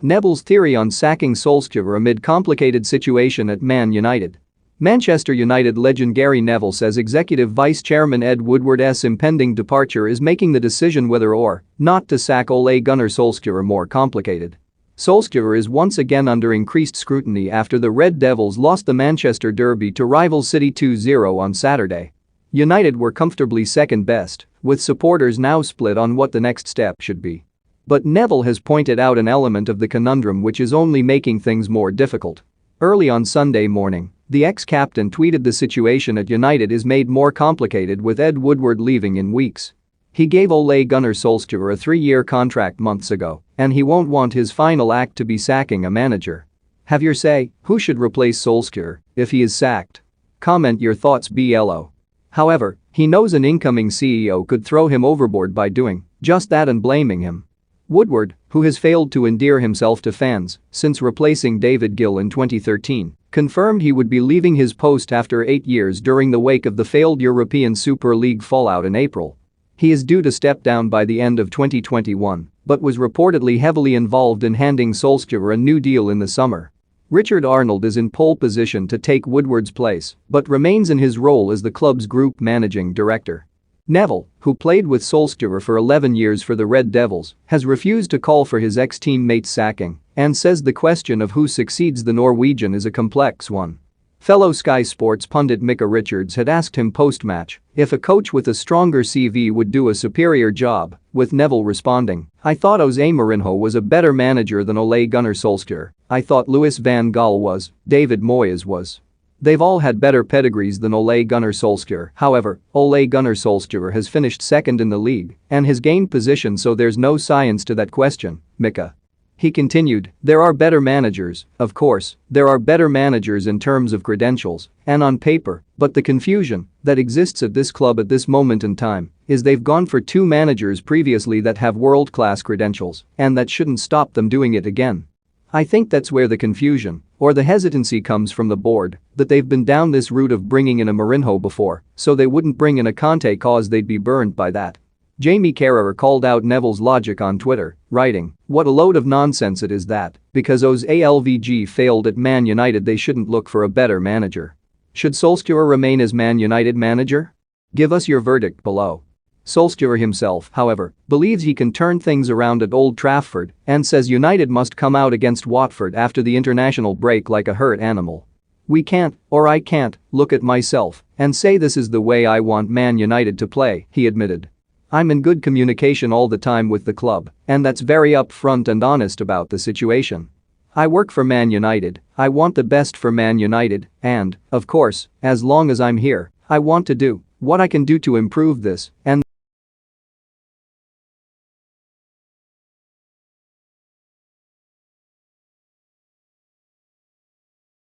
Neville's theory on sacking Solskjaer amid complicated situation at Man United. Manchester United legend Gary Neville says Executive Vice Chairman Ed Woodward's impending departure is making the decision whether or not to sack Ole Gunnar Solskjaer more complicated. Solskjaer is once again under increased scrutiny after the Red Devils lost the Manchester derby to rival City 2-0 on Saturday. United were comfortably second best, with supporters now split on what the next step should be. But Neville has pointed out an element of the conundrum which is only making things more difficult. Early on Sunday morning, the ex-captain tweeted the situation at United is made more complicated with Ed Woodward leaving in weeks. He gave Ole Gunnar Solskjaer a 3-year contract months ago, and he won't want his final act to be sacking a manager. Have your say, who should replace Solskjaer if he is sacked? Comment your thoughts below. However, he knows an incoming CEO could throw him overboard by doing just that and blaming him. Woodward, who has failed to endear himself to fans since replacing David Gill in 2013, confirmed he would be leaving his post after 8 years during the wake of the failed European Super League fallout in April. He is due to step down by the end of 2021, but was reportedly heavily involved in handing Solskjaer a new deal in the summer. Richard Arnold is in pole position to take Woodward's place, but remains in his role as the club's group managing director. Neville, who played with Solskjaer for 11 years for the Red Devils, has refused to call for his ex-teammate's sacking and says the question of who succeeds the Norwegian is a complex one. Fellow Sky Sports pundit Micah Richards had asked him post-match if a coach with a stronger CV would do a superior job, with Neville responding, "I thought Jose Mourinho was a better manager than Ole Gunnar Solskjaer. I thought Louis van Gaal was, David Moyes was. They've all had better pedigrees than Ole Gunnar Solskjaer. However, Ole Gunnar Solskjaer has finished second in the league and has gained position, so there's no science to that question, Micah." He continued, "There are better managers, of course, there are better managers in terms of credentials and on paper, but the confusion that exists at this club at this moment in time is they've gone for 2 managers previously that have world-class credentials, and that shouldn't stop them doing it again. I think that's where the confusion or the hesitancy comes from the board, that they've been down this route of bringing in a Mourinho before, so they wouldn't bring in a Conte cause they'd be burned by that." Jamie Carragher called out Neville's logic on Twitter, writing, "What a load of nonsense it is that, because OSALVG failed at Man United they shouldn't look for a better manager. Should Solskjaer remain as Man United manager? Give us your verdict below." Solskjaer himself, however, believes he can turn things around at Old Trafford and says United must come out against Watford after the international break like a hurt animal. "We can't, or I can't, look at myself and say this is the way I want Man United to play," he admitted. "I'm in good communication all the time with the club, and that's very upfront and honest about the situation. I work for Man United, I want the best for Man United, and, of course, as long as I'm here, I want to do what I can do to improve this and